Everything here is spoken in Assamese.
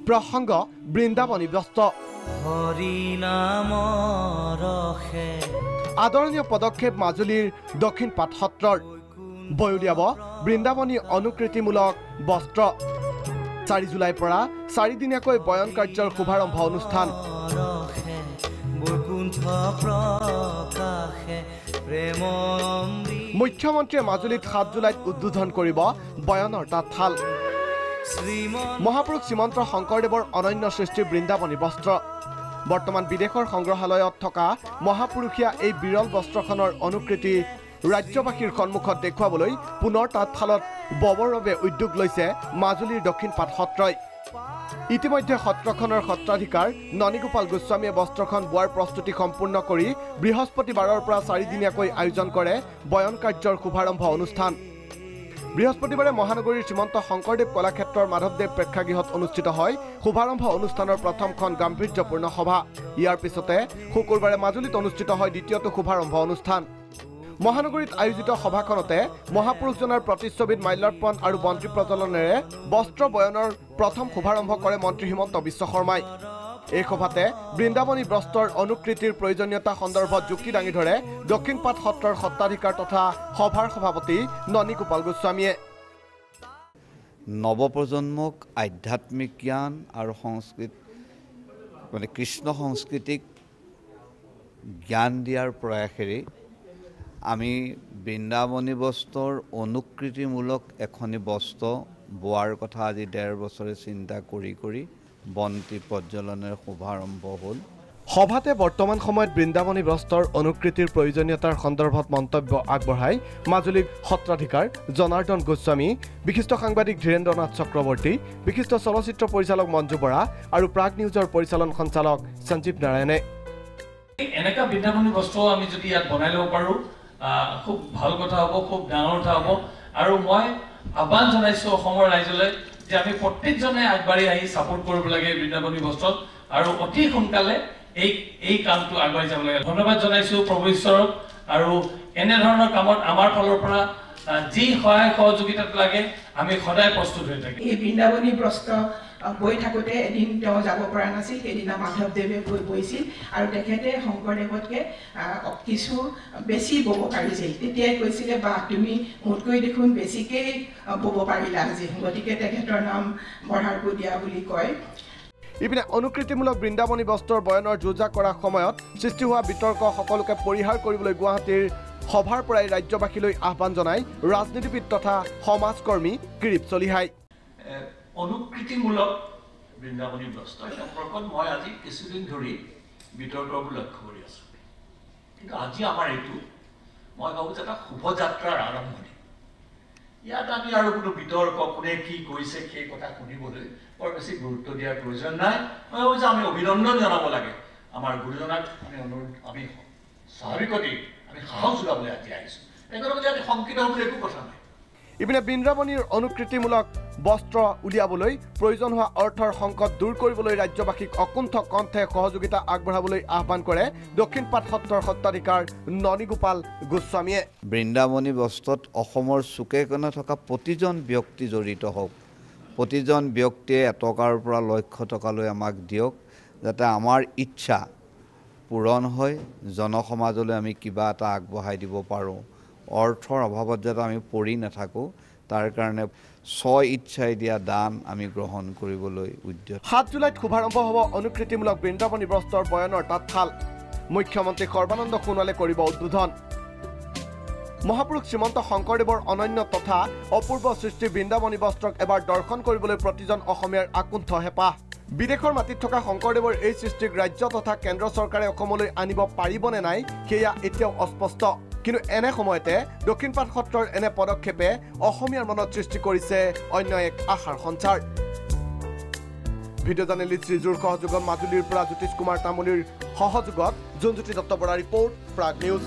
প্ৰসংগ বৃন্দাবনী ব্যস্ত আদৰণীয় পদক্ষেপ মাজুলীৰ দক্ষিণ পাট সত্ৰৰ বৈ উলিয়াব বৃন্দাবনী অনুকৃতিমূলক বস্ত্ৰ 4 জুলাইৰ পৰা 4 দিনীয়াকৈ বয়ন কাৰ্যৰ শুভাৰম্ভ অনুষ্ঠান মুখ্যমন্ত্ৰীয়ে মাজুলীত 7 জুলাইত উদ্বোধন কৰিব বয়নৰ তাঁতশাল মহাপুৰুষ শ্ৰীমন্ত শংকৰদেৱৰ অনন্য সৃষ্টি বৃন্দাবনী বস্ত্ৰ বৰ্তমান বিদেশৰ সংগ্ৰহালয়ত থকা মহাপুৰুষীয়া এই বিৰল বস্ত্ৰখনৰ অনুকৃতি ৰাজ্যবাসীৰ সন্মুখত দেখুৱাবলৈ পুনৰ তাঁতশালত ববৰ বাবে উদ্যোগ লৈছে মাজুলীৰ দক্ষিণ পাট সত্ৰই ইতিমধ্যে সত্ৰখনৰ সত্ৰাধিকাৰ ননীগোপাল গোস্বামীয়ে বস্ত্ৰখন বোৱাৰ প্ৰস্তুতি সম্পূৰ্ণ কৰি বৃহস্পতিবাৰৰ পৰা 4 দিনীয়াকৈ আয়োজন কৰে বয়ন কাৰ্যৰ শুভাৰম্ভ অনুষ্ঠান বৃহস্পতিবাৰে মহানগৰীৰ শ্ৰীমন্ত শংকৰদেৱ কলাক্ষেত্ৰৰ মাধৱদেৱ প্ৰেক্ষাগৃহত অনুষ্ঠিত হয় শুভাৰম্ভ অনুষ্ঠানৰ প্ৰথমখন গাম্ভীৰ্যপূৰ্ণ সভা ইয়াৰ পিছতে শুকুৰবাৰে মাজুলীত অনুষ্ঠিত হয় দ্বিতীয়টো শুভাৰম্ভ অনুষ্ঠান মহানগৰীত আয়োজিত সভাখনতে মহাপুৰুষজনৰ প্ৰতিচ্ছবিত মাল্যাৰ্পণ আৰু বন্তি প্ৰজ্বলনেৰে বস্ত্ৰ বয়নৰ প্ৰথম শুভাৰম্ভ কৰে মন্ত্ৰী হিমন্ত বিশ্ব শৰ্মাই এই সভাতে বৃন্দাবনী বস্ত্ৰৰ অনুকৃতিৰ প্ৰয়োজনীয়তা সন্দৰ্ভত যুক্তি দাঙি ধৰে দক্ষিণ পাট সত্ৰৰ সত্ৰাধিকাৰ তথা সভাৰ সভাপতি ননীগোপাল গোস্বামীয়ে নৱপ্ৰজন্মক আধ্যাত্মিক জ্ঞান আৰু সংস্কৃত কৃষ্ণ সংস্কৃতিক জ্ঞান দিয়াৰ প্ৰয়াসেৰে আমি বৃন্দাবনী বস্ত্ৰৰ অনুকৃতিমূলক এখনি বস্ত্ৰ বোৱাৰ কথা আজি 1.5 বছৰে চিন্তা কৰি বন্তি প্ৰজ্বলনৰ শুভাৰম্ভ হ'ল সভাতে বৰ্তমান সময়ত বৃন্দাবনী বস্ত্ৰৰ অনুকৃতিৰ প্ৰয়োজনীয়তাৰ সন্দৰ্ভত মন্তব্য আগবঢ়াই মাজুলীৰ সত্ৰাধিকাৰ জনাৰ্দন গোস্বামী বিশিষ্ট সাংবাদিক ধীৰেন্দ্ৰনাথ চক্ৰৱৰ্তী বিশিষ্ট চলচ্চিত্ৰ পৰিচালক মঞ্জু বৰা আৰু প্ৰাগ নিউজৰ পৰিচালন সঞ্চালক সঞ্জীৱ নাৰায়ণে এনেকা বৃন্দাবনী বস্ত্ৰ আমি যদি ইয়াত বনাই ল'ব পাৰোঁ খুব ভাল কথা হ'ব খুব ডাঙৰ কথা হ'ব আৰু মই আহ্বান জনাইছোঁ অসমৰ ৰাইজলৈ যে আমি প্ৰত্যেকজনে আগবাঢ়ি আহি সাপোৰ্ট কৰিব লাগে বৃন্দাবনী বস্ত্ৰত আৰু অতি সোনকালে এই কামটো আগবাঢ়ি যাব লাগে ধন্যবাদ জনাইছোঁ প্ৰভু ঈশ্বৰক আৰু এনে ধৰণৰ কামত আমাৰ ফালৰ পৰা যি সহায় সহযোগিতা লাগে আমি সদায় প্ৰস্তুত হৈ থাকিম এই বৃন্দাবনী বস্ত্ৰ বৈ থাকোঁতে এদিন তেওঁ যাব পৰা নাছিল সেইদিনা মাধৱদেৱে বৈছিল আৰু তেখেতে শংকৰদেৱতকৈ কিছু বেছি বব পাৰিছিল তেতিয়াই কৈছিলে বা তুমি মোতকৈ দেখোন বেছিকৈ বব পাৰিলা আজি গতিকে তেখেতৰ নাম বঢ়াৰকো দিয়া বুলি কয় ইপিনে অনুকৃতিমূলক বৃন্দাবনী বস্ত্ৰৰ বয়নৰ যোজা কৰাৰ সময়ত সৃষ্টি হোৱা বিতৰ্ক সকলোকে পৰিহাৰ কৰিবলৈ গুৱাহাটীৰ সভাৰ পৰাই ৰাজ্যবাসীলৈ আহ্বান জনাই ৰাজনীতিবিদ তথা সমাজকৰ্মী কিৰীপ চলিহাই অনুকৃতিমূলক বৃন্দাবনী বস্ত্ৰ সম্পৰ্কত মই আজি কিছুদিন ধৰি বিতৰ্কবোৰ লক্ষ্য কৰি আছোঁ কিন্তু আজি আমাৰ এইটো মই ভাবোঁ যে এটা শুভযাত্ৰাৰ আৰম্ভণি ইয়াত আমি আৰু কোনো বিতৰ্ক কোনে কি কৈছে সেই কথা শুনিবলৈ বৰ বেছি গুৰুত্ব দিয়াৰ প্ৰয়োজন নাই মই ভাবোঁ যে আমি অভিনন্দন জনাব লাগে আমাৰ গুৰুজনাক আমি স্বাভাৱিকতেই আমি সাহস যোগাবলৈ আজি আহিছোঁ তেখেতৰ যে আমি শংকিত হ'বলৈ একো কথা নাই ইপিনে বৃন্দাবনীৰ অনুকৃতিমূলক বস্ত্ৰ উলিয়াবলৈ প্ৰয়োজন হোৱা অৰ্থৰ সংকট দূৰ কৰিবলৈ ৰাজ্যবাসীক অকুণ্ঠ কণ্ঠে সহযোগিতা আগবঢ়াবলৈ আহ্বান কৰে দক্ষিণ পাট সত্ৰৰ সত্ৰাধিকাৰ ননীগোপাল গোস্বামীয়ে বৃন্দাবনী বস্ত্ৰত অসমৰ চুকে কোণে থকা প্ৰতিজন ব্যক্তি জড়িত হওক প্ৰতিজন ব্যক্তিয়ে এটকাৰ পৰা লক্ষ টকালৈ আমাক দিয়ক যাতে আমাৰ ইচ্ছা পূৰণ হয় জনসমাজলৈ আমি কিবা এটা আগবঢ়াই দিব পাৰোঁ অৰ্থৰ অভাৱত যাতে আমি পৰি নাথাকোঁ তাৰ কাৰণে ইচ্ছাই দিয়া দান আমি গ্ৰহণ কৰিবলৈ উদ্যত 7 জুলাইত শুভাৰম্ভ হ'ব অনুকৃতিমূলক বৃন্দাবনী বস্ত্ৰৰ বয়নৰ তাঁতশাল মুখ্যমন্ত্ৰী সৰ্বানন্দ সোণোৱালে কৰিব উদ্বোধন মহাপুৰুষ শ্ৰীমন্ত শংকৰদেৱৰ অনন্য তথা অপূৰ্ব সৃষ্টি বৃন্দাবনী বস্ত্ৰক এবাৰ দৰ্শন কৰিবলৈ প্ৰতিজন অসমীয়াৰ আকুণ্ঠ হেঁপাহ বিদেশৰ মাটিত থকা শংকৰদেৱৰ এই সৃষ্টিক ৰাজ্য তথা কেন্দ্ৰ চৰকাৰে অসমলৈ আনিব পাৰিবনে নাই সেয়া এতিয়াও অস্পষ্ট কিন্তু এনে সময়তে দক্ষিণ পাট সত্ৰৰ এনে পদক্ষেপে অসমীয়াৰ মনত সৃষ্টি কৰিছে অন্য এক আশাৰ সঞ্চাৰ ভিডিঅ' জাৰ্নেলিষ্ট শ্ৰীজুৰ সহযোগত মাজুলীৰ পৰা জ্যোতিষ কুমাৰ তামুলীৰ সহযোগত জোনজ্যোতি দত্ত বৰা ৰিপৰ্ট প্ৰাগ নিউজ